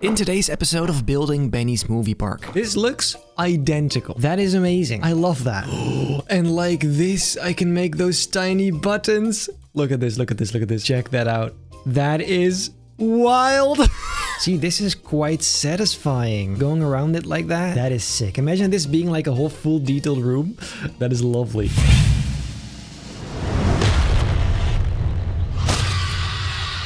In today's episode of building Benny's movie park. This looks identical. That is amazing. I love that. And like this, I can make those tiny buttons. Look at this, look at this, look at this. Check that out. That is wild. See, this is quite satisfying. Going around it like that, that is sick. Imagine this being like a whole full detailed room. That is lovely.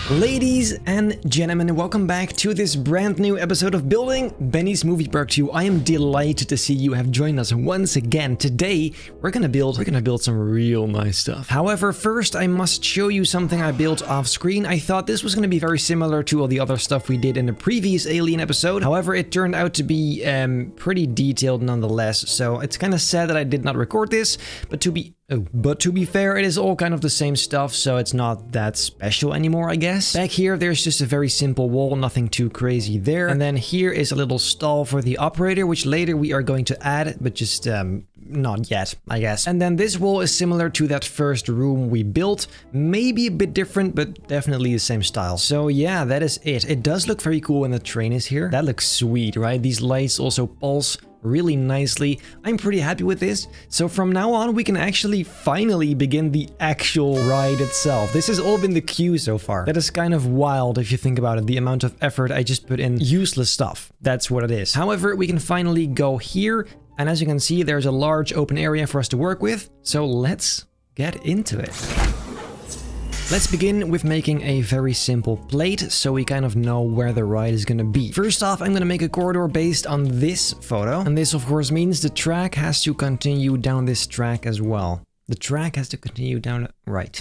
Ladies and gentlemen, welcome back to this brand new episode of Building Benny's Movie Park 2. I am delighted to see you have joined us once again. Today, we're gonna build some real nice stuff. However, first I must show you something I built off screen. I thought this was gonna be very similar to all the other stuff we did in the previous Alien episode. However, it turned out to be pretty detailed nonetheless. So it's kind of sad that I did not record this, but to be fair, it is all kind of the same stuff, so it's not that special anymore, I guess. Back here, there's just a very simple wall, nothing too crazy there. And then here is a little stall for the operator, which later we are going to add, but just not yet, I guess. And then this wall is similar to that first room we built. Maybe a bit different, but definitely the same style. So yeah, that is it. It does look very cool when the train is here. That looks sweet, right? These lights also pulse really nicely. I'm pretty happy with this. So from now on, we can actually finally begin the actual ride itself. This has all been the queue so far. That is kind of wild if you think about it. The amount of effort I just put in useless stuff. That's what it is. However, we can finally go here. And as you can see, there's a large open area for us to work with. So let's get into it. Let's begin with making a very simple plate so we kind of know where the ride is going to be. First off, I'm going to make a corridor based on this photo. And this, of course, means the track has to continue down this track as well. The track has to continue down... right.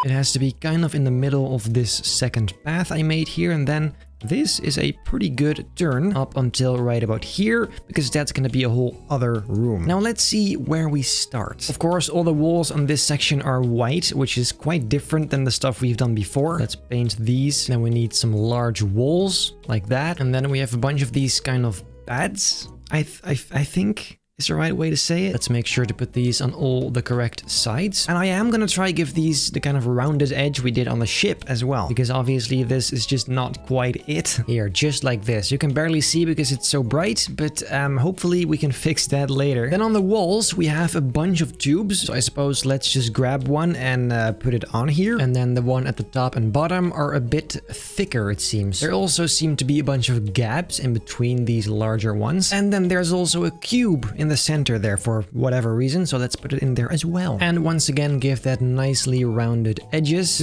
It has to be kind of in the middle of this second path I made here, and then this is a pretty good turn up until right about here, because that's going to be a whole other room. Now let's see where we start. Of course, all the walls on this section are white, which is quite different than the stuff we've done before. Let's paint these. Then we need some large walls like that. And then we have a bunch of these kind of pads, I think is the right way to say it. Let's make sure to put these on all the correct sides. And I am gonna try give these the kind of rounded edge we did on the ship as well, because obviously this is just not quite it. Here, just like this. You can barely see because it's so bright, but hopefully we can fix that later. Then on the walls, we have a bunch of tubes. So I suppose let's just grab one and put it on here. And then the one at the top and bottom are a bit thicker, it seems. There also seem to be a bunch of gaps in between these larger ones. And then there's also a cube in the center there for whatever reason, so let's put it in there as well. And once again, give that nicely rounded edges.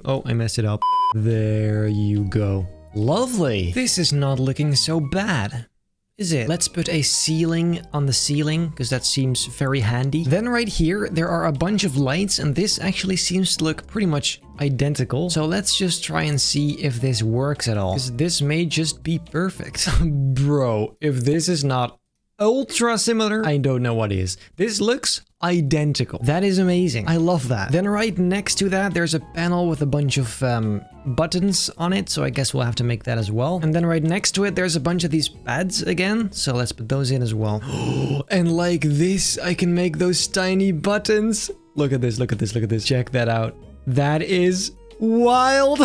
Oh, I messed it up. There you go. Lovely. This is not looking so bad, is it? Let's put a ceiling on the ceiling, because that seems very handy. Then right here, there are a bunch of lights, and this actually seems to look pretty much identical. So let's just try and see if this works at all, because this may just be perfect. Bro, if this is not ultra similar, I don't know what is. This looks identical. That is amazing. I love that. Then right next to that, there's a panel with a bunch of buttons on it, so I guess we'll have to make that as well. And then right next to it, there's a bunch of these pads again, so let's put those in as well. And like this, I can make those tiny buttons. Look at this, look at this, look at this. Check that out. That is wild.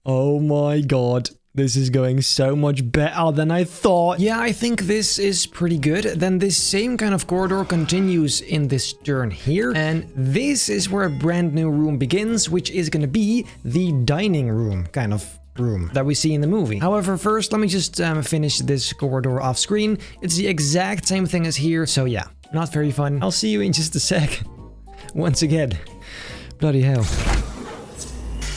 Oh my god. This is going so much better than I thought. Yeah, I think this is pretty good. Then this same kind of corridor continues in this turn here. And this is where a brand new room begins, which is going to be the dining room kind of room that we see in the movie. However, first, let me just finish this corridor off screen. It's the exact same thing as here. So yeah, not very fun. I'll see you in just a sec. Once again. Bloody hell.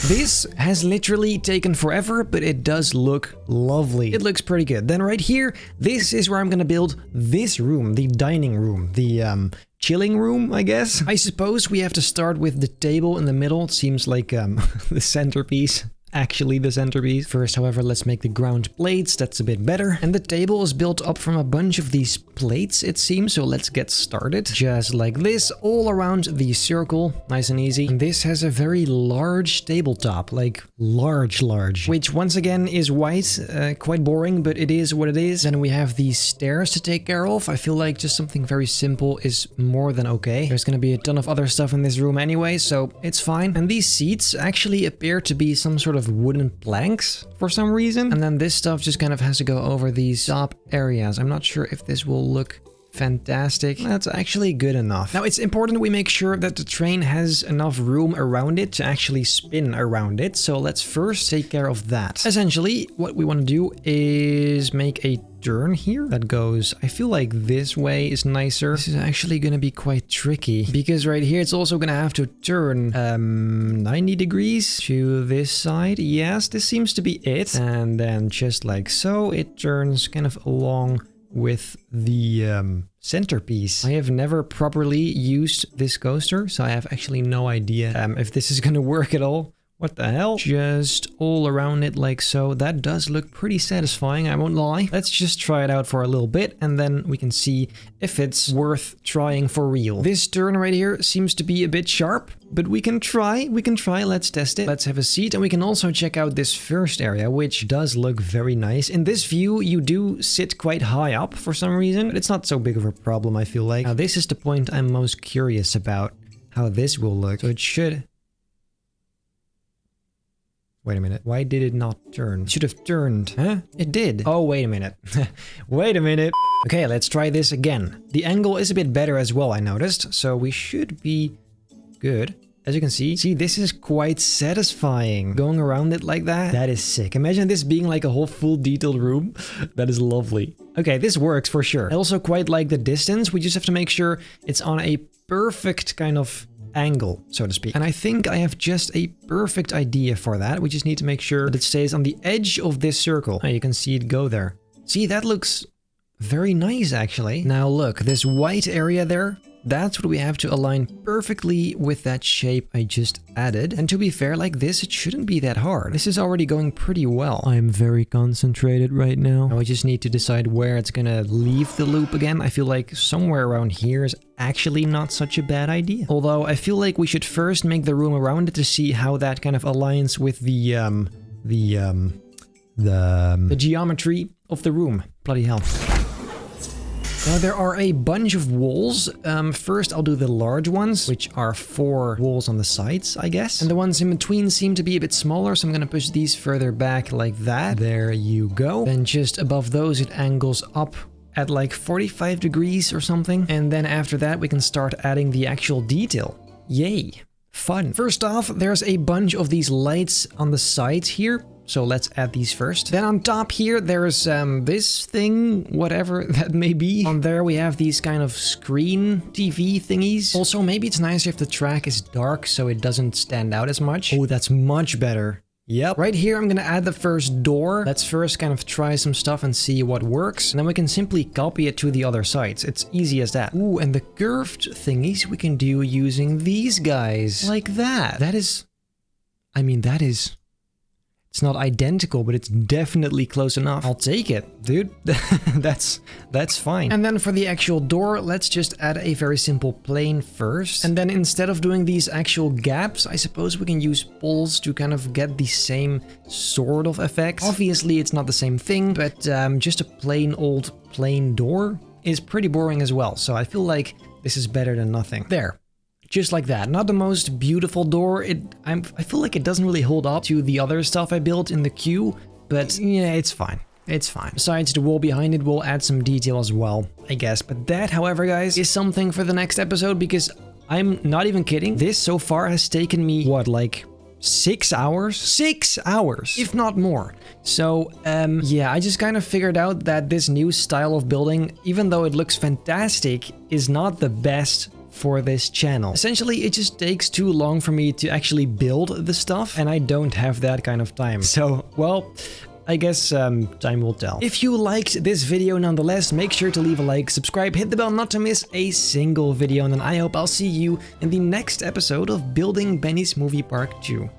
This has literally taken forever, but it does look lovely. It looks pretty good. Then right here, this is where I'm gonna build this room, the dining room, the chilling room, I guess. I suppose we have to start with the table in the middle. It seems like the centerpiece. actually the centerpiece. First, however, let's make the ground plates. That's a bit better. And the table is built up from a bunch of these plates, it seems. So let's get started. Just like this, all around the circle. Nice and easy. And this has a very large tabletop, like large, which once again is white. Quite boring, but it is what it is. Then we have these stairs to take care of. I feel like just something very simple is more than okay. There's gonna be a ton of other stuff in this room anyway, so it's fine. And these seats actually appear to be some sort of wooden planks for some reason. And then this stuff just kind of has to go over these top areas. I'm not sure if this will look fantastic. That's actually good enough. Now, it's important we make sure that the train has enough room around it to actually spin around it. So let's first take care of that. Essentially, what we want to do is make a turn here that goes, I feel like this way is nicer. This is actually going to be quite tricky because right here it's also going to have to turn 90 degrees to this side. Yes, this seems to be it. And then just like so, it turns kind of along with the centerpiece. I have never properly used this coaster, so I have actually no idea if this is gonna work at all. What the hell? Just all around it like so. That does look pretty satisfying, I won't lie. Let's just try it out for a little bit and then we can see if it's worth trying for real. This turn right here seems to be a bit sharp, but we can try, let's test it. Let's have a seat and we can also check out this first area, which does look very nice. In this view, you do sit quite high up for some reason, but it's not so big of a problem, I feel like. Now this is the point I'm most curious about, how this will look. So it should... Wait a minute. Why did it not turn? It should have turned. Huh? It did. Oh, wait a minute. Wait a minute. Okay, let's try this again. The angle is a bit better as well, I noticed. So we should be good. As you can see, this is quite satisfying. Going around it like that, that is sick. Imagine this being like a whole full detailed room. That is lovely. Okay, this works for sure. I also quite like the distance. We just have to make sure it's on a perfect kind of angle, so to speak. And I think I have just a perfect idea for that. We just need to make sure that it stays on the edge of this circle. Oh, you can see it go there. See, that looks very nice, actually. Now look, this white area there, that's what we have to align perfectly with that shape I just added. And to be fair, like this, it shouldn't be that hard. This is already going pretty well. I'm very concentrated right now. Now I just need to decide where it's gonna leave the loop again. I feel like somewhere around here is actually not such a bad idea. Although I feel like we should first make the room around it to see how that kind of aligns with the geometry of the room. Bloody hell. Now there are a bunch of walls. First I'll do the large ones, which are 4 walls on the sides, I guess. And the ones in between seem to be a bit smaller, so I'm gonna push these further back like that. There you go. Then just above those it angles up at like 45 degrees or something. And then after that we can start adding the actual detail. Yay. Fun. First off, there's a bunch of these lights on the sides here. So let's add these first. Then on top here, there's this thing, whatever that may be. On there we have these kind of screen TV thingies. Also, maybe it's nicer if the track is dark so it doesn't stand out as much. Oh, that's much better. Yep. Right here, I'm gonna add the first door. Let's first kind of try some stuff and see what works. And then we can simply copy it to the other sides. It's easy as that. Ooh, and the curved thingies we can do using these guys. Like that. That is... I mean, that is... It's not identical, but it's definitely close enough. I'll take it, dude. That's fine. And then for the actual door, let's just add a very simple plane first. And then instead of doing these actual gaps, I suppose we can use poles to kind of get the same sort of effect. Obviously, it's not the same thing, but just a plain old plain door is pretty boring as well. So I feel like this is better than nothing. There. Just like that. Not the most beautiful door. I feel like it doesn't really hold up to the other stuff I built in the queue, but yeah, it's fine. It's fine. Besides, the wall behind it will add some detail as well, I guess. But that, however, guys, is something for the next episode because I'm not even kidding. This so far has taken me, what, like 6 hours? 6 hours, if not more. So, yeah, I just kind of figured out that this new style of building, even though it looks fantastic, is not the best for this channel. Essentially, it just takes too long for me to actually build the stuff, and I don't have that kind of time. So, well, I guess time will tell. If you liked this video nonetheless, make sure to leave a like, subscribe, hit the bell not to miss a single video, and then I hope I'll see you in the next episode of Building Benny's Movie Park 2.